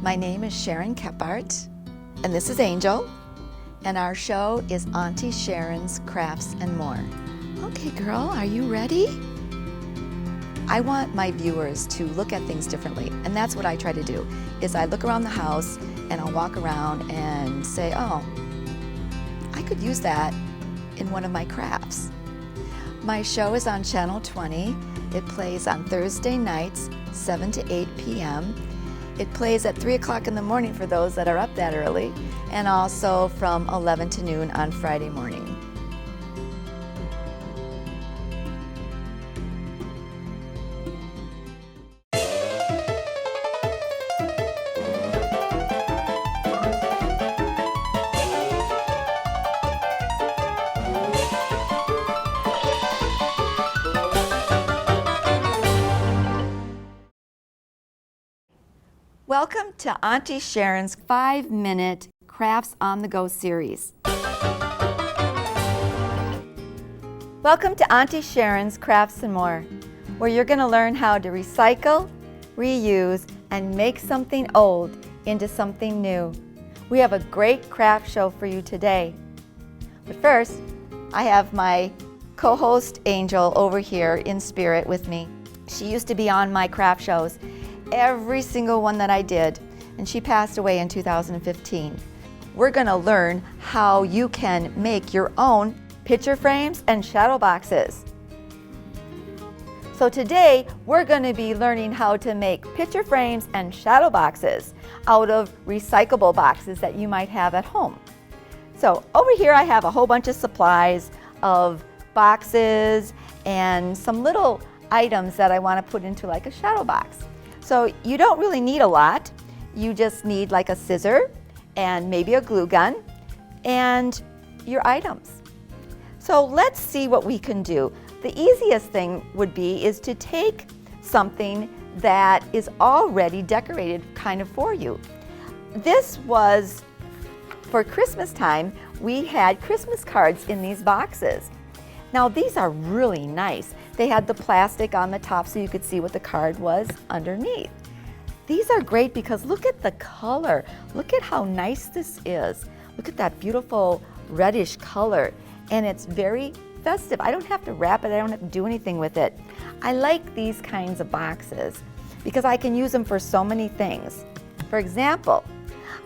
My name is Sharon Kephart, and this is Angel, and our show is Auntie Sharon's Crafts and More. Okay, girl, are you ready? I want my viewers to look at things differently, and that's what I try to do, is I look around the house and I'll walk around and say, oh, I could use that in one of my crafts. My show is on Channel 20. It plays on Thursday nights, 7 to 8 p.m. It plays at 3 o'clock in the morning for those that are up that early, and also from 11 to noon on Friday morning. Welcome to Auntie Sharon's 5-minute Crafts on the Go series. Welcome to Auntie Sharon's Crafts and More, where you're going to learn how to recycle, reuse, and make something old into something new. We have a great craft show for you today. But first, I have my co-host Angel over here in spirit with me. She used to be on my craft shows, every single one that I did, and she passed away in 2015. We're going to learn how you can make your own picture frames and shadow boxes. So today we're going to be learning how to make picture frames and shadow boxes out of recyclable boxes that you might have at home. So over here I have a whole bunch of supplies of boxes and some little items that I want to put into like a shadow box. So you don't really need a lot. You just need like a scissor and maybe a glue gun and your items. So let's see what we can do. The easiest thing would be is to take something that is already decorated kind of for you. This was for Christmas time. We had Christmas cards in these boxes. Now these are really nice. They had the plastic on the top so you could see what the card was underneath. These are great because look at the color. Look at how nice this is. Look at that beautiful reddish color. And it's very festive. I don't have to wrap it. I don't have to do anything with it. I like these kinds of boxes because I can use them for so many things. For example,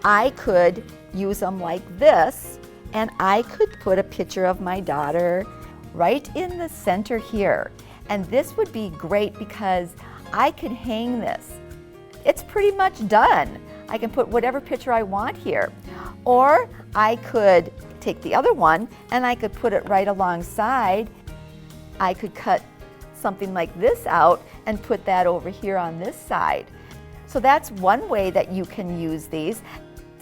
I could use them like this, and I could put a picture of my daughter right in the center here. And this would be great because I could hang this. It's pretty much done. I can put whatever picture I want here. Or I could take the other one and I could put it right alongside. I could cut something like this out and put that over here on this side. So that's one way that you can use these.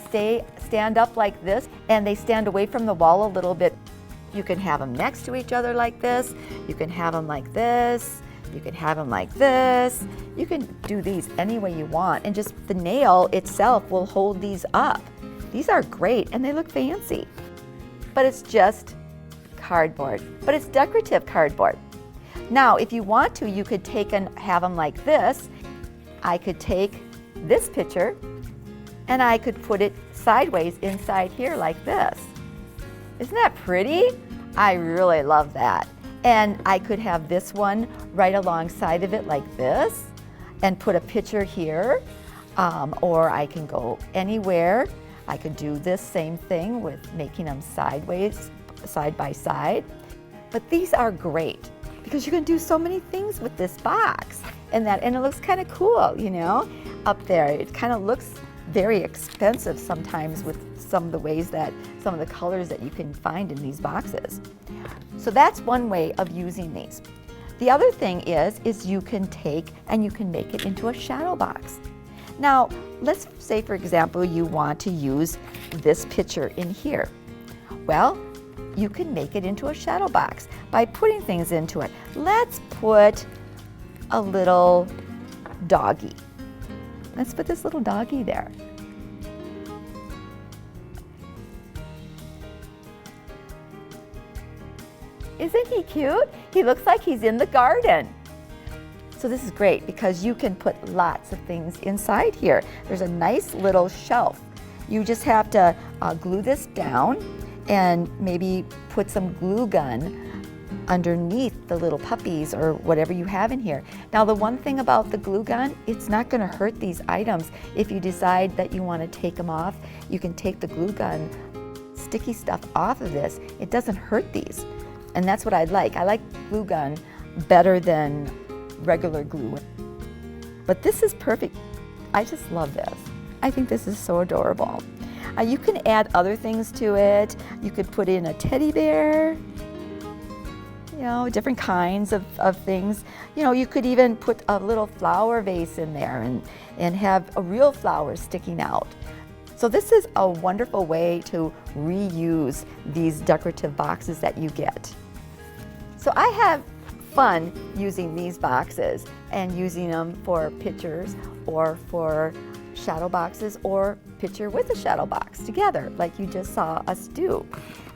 Stand up like this, and they stand away from the wall a little bit. You can have them next to each other like this. You can have them like this. You can have them like this. You can do these any way you want, and just the nail itself will hold these up. These are great and they look fancy. But it's just cardboard, but it's decorative cardboard. Now, if you want to, you could take and have them like this. I could take this picture and I could put it sideways inside here like this. Isn't that pretty? I really love that. And I could have this one right alongside of it like this and put a picture here, or I can go anywhere. I could do this same thing with making them sideways, side by side. But these are great because you can do so many things with this box, and it looks kind of cool, you know, up there. It kind of looks very expensive sometimes with some of the ways that some of the colors that you can find in these boxes. So that's one way of using these. The other thing is you can take and you can make it into a shadow box. Now, let's say, for example, you want to use this picture in here. Well, you can make it into a shadow box by putting things into it. Let's put a little doggy. Let's put this little doggy there. Isn't he cute? He looks like he's in the garden. So this is great because you can put lots of things inside here. There's a nice little shelf. You just have to glue this down and maybe put some glue gun underneath the little puppies or whatever you have in here. Now the one thing about the glue gun, it's not going to hurt these items. If you decide that you want to take them off, you can take the glue gun sticky stuff off of this. It doesn't hurt these, and that's what I like. I like glue gun better than regular glue, but this is perfect. I just love this. I think this is so adorable. You can add other things to it. You could put in a teddy bear, you know, different kinds of things. You know, you could even put a little flower vase in there and have a real flower sticking out. So this is a wonderful way to reuse these decorative boxes that you get. So I have fun using these boxes and using them for pictures or for shadow boxes or picture with a shadow box together like you just saw us do.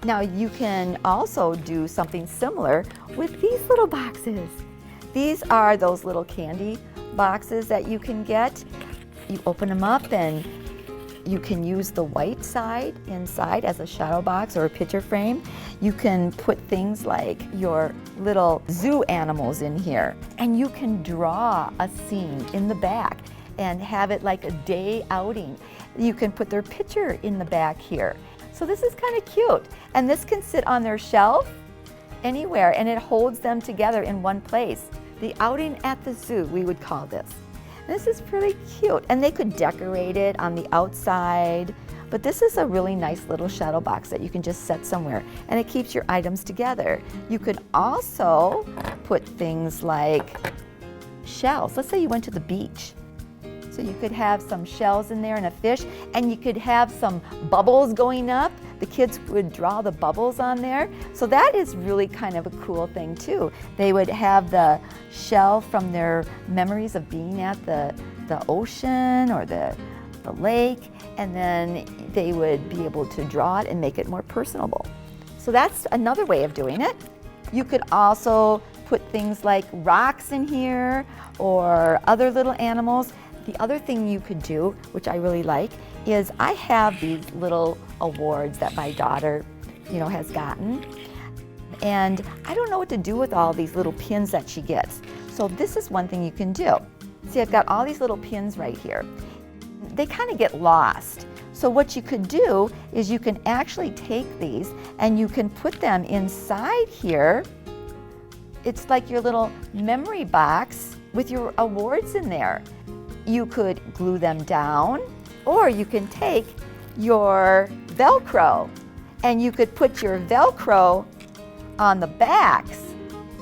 Now you can also do something similar with these little boxes. These are those little candy boxes that you can get. You open them up and you can use the white side inside as a shadow box or a picture frame. You can put things like your little zoo animals in here, and you can draw a scene in the back and have it like a day outing. You can put their picture in the back here. So this is kind of cute, and this can sit on their shelf anywhere, and it holds them together in one place. The outing at the zoo, we would call this. This is pretty cute, and they could decorate it on the outside, but this is a really nice little shadow box that you can just set somewhere, and it keeps your items together. You could also put things like shells. Let's say you went to the beach. So you could have some shells in there and a fish, and you could have some bubbles going up. The kids would draw the bubbles on there. So that is really kind of a cool thing too. They would have the shell from their memories of being at the ocean or the lake, and then they would be able to draw it and make it more personable. So that's another way of doing it. You could also put things like rocks in here or other little animals. The other thing you could do, which I really like, is I have these little awards that my daughter, has gotten. And I don't know what to do with all these little pins that she gets. So this is one thing you can do. See, I've got all these little pins right here. They kind of get lost. So what you could do is you can actually take these and you can put them inside here. It's like your little memory box with your awards in there. You could glue them down, or you can take your Velcro and you could put your Velcro on the backs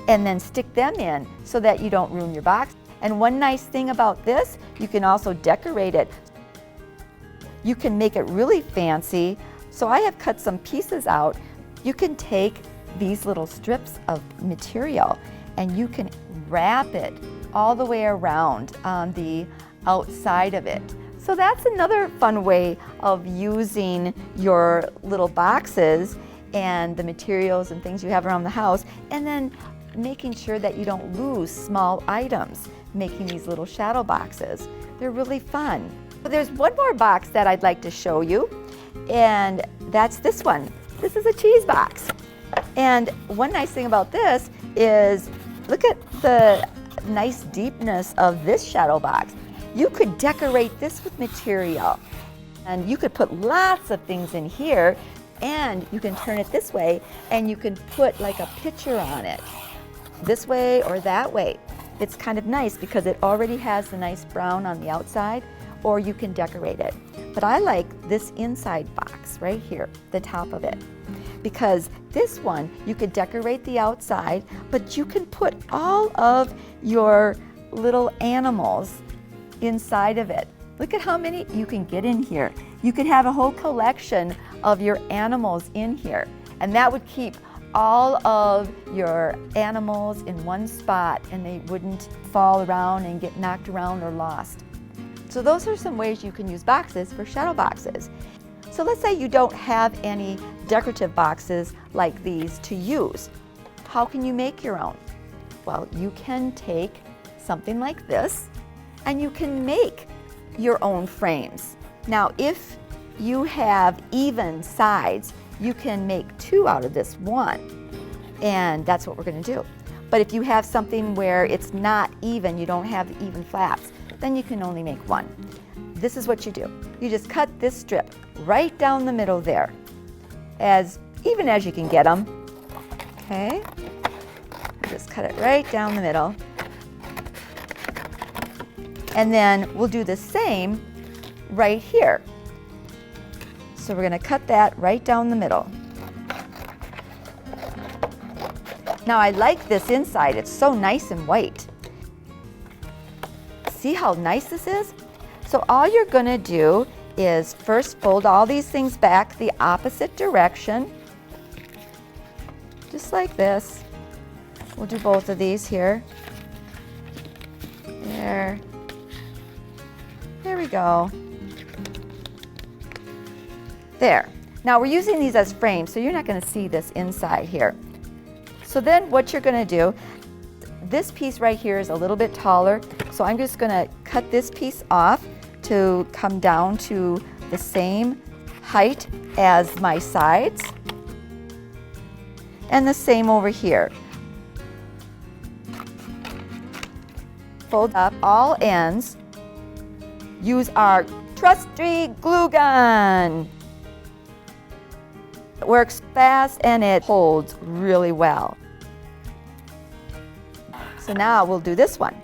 and then stick them in so that you don't ruin your box. And one nice thing about this, you can also decorate it. You can make it really fancy. So I have cut some pieces out. You can take these little strips of material and you can wrap it all the way around on the outside of it. So that's another fun way of using your little boxes and the materials and things you have around the house, and then making sure that you don't lose small items, making these little shadow boxes. They're really fun. But there's one more box that I'd like to show you, and that's this one. This is a cheese box. And one nice thing about this is, look at the nice deepness of this shadow box. You could decorate this with material, and you could put lots of things in here, and you can turn it this way and you can put like a picture on it, this way or that way. It's kind of nice because it already has the nice brown on the outside, or you can decorate it. But I like this inside box right here, the top of it, because this one you could decorate the outside, but you can put all of your little animals inside of it. Look at how many you can get in here. You could have a whole collection of your animals in here, and that would keep all of your animals in one spot and they wouldn't fall around and get knocked around or lost. So those are some ways you can use boxes for shadow boxes. So let's say you don't have any decorative boxes like these to use. How can you make your own? Well, you can take something like this, and you can make your own frames. Now, if you have even sides, you can make 2 out of this one, and that's what we're going to do. But if you have something where it's not even, you don't have even flaps, then you can only make 1. This is what you do. You just cut this strip right down the middle there, as even as you can get them. Okay? Just cut it right down the middle. And then we'll do the same right here. So we're going to cut that right down the middle. Now I like this inside. It's so nice and white. See how nice this is? So all you're going to do is first fold all these things back the opposite direction. Just like this. We'll do both of these here. There. There we go. There. Now we're using these as frames, so you're not going to see this inside here. So then what you're going to do, this piece right here is a little bit taller, so I'm just going to cut this piece off to come down to the same height as my sides. And the same over here. Fold up all ends. Use our trusty glue gun. It works fast and it holds really well. So now we'll do this one.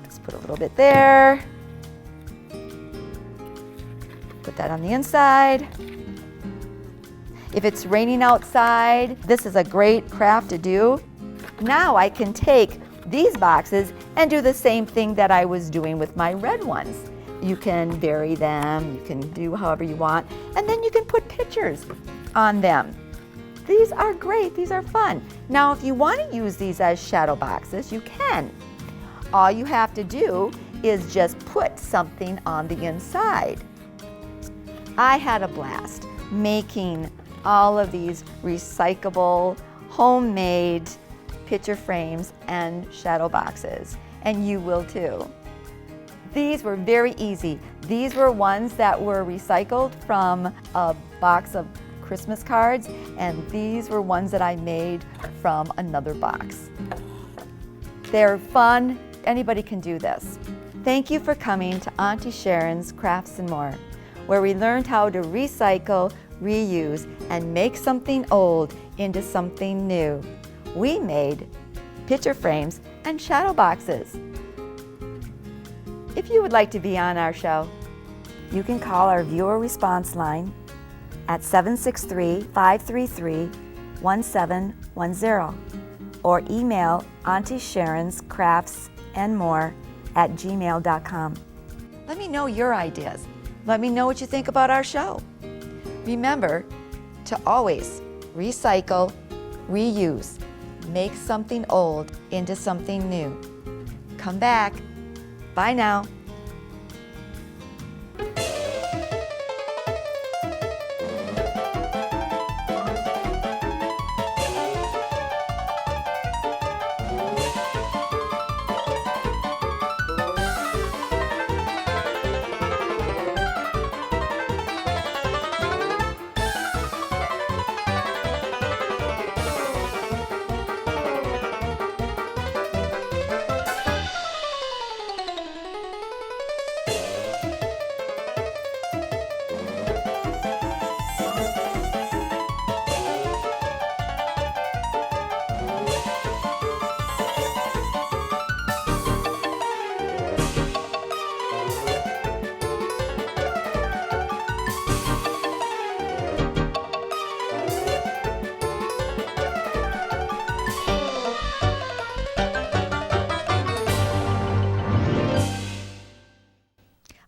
Let's put a little bit there. Put that on the inside. If it's raining outside, this is a great craft to do. Now I can take these boxes and do the same thing that I was doing with my red ones. You can vary them, you can do however you want, and then you can put pictures on them. These are great, these are fun. Now if you want to use these as shadow boxes, you can. All you have to do is just put something on the inside. I had a blast making all of these recyclable, homemade picture frames and shadow boxes, and you will too. These were very easy. These were ones that were recycled from a box of Christmas cards, and these were ones that I made from another box. They're fun. Anybody can do this. Thank you for coming to Auntie Sharon's Crafts and More, where we learned how to recycle, reuse, and make something old into something new. We made picture frames and shadow boxes. If you would like to be on our show, you can call our viewer response line at 763-533-1710 or email Auntie Sharon's Crafts and More at gmail.com. Let me know your ideas. Let me know what you think about our show. Remember to always recycle, reuse, make something old into something new. Come back. Bye now.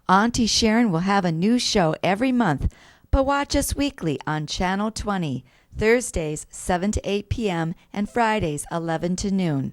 Auntie Sharon will have a new show every month, but watch us weekly on Channel 20, Thursdays 7 to 8 p.m. and Fridays 11 to noon.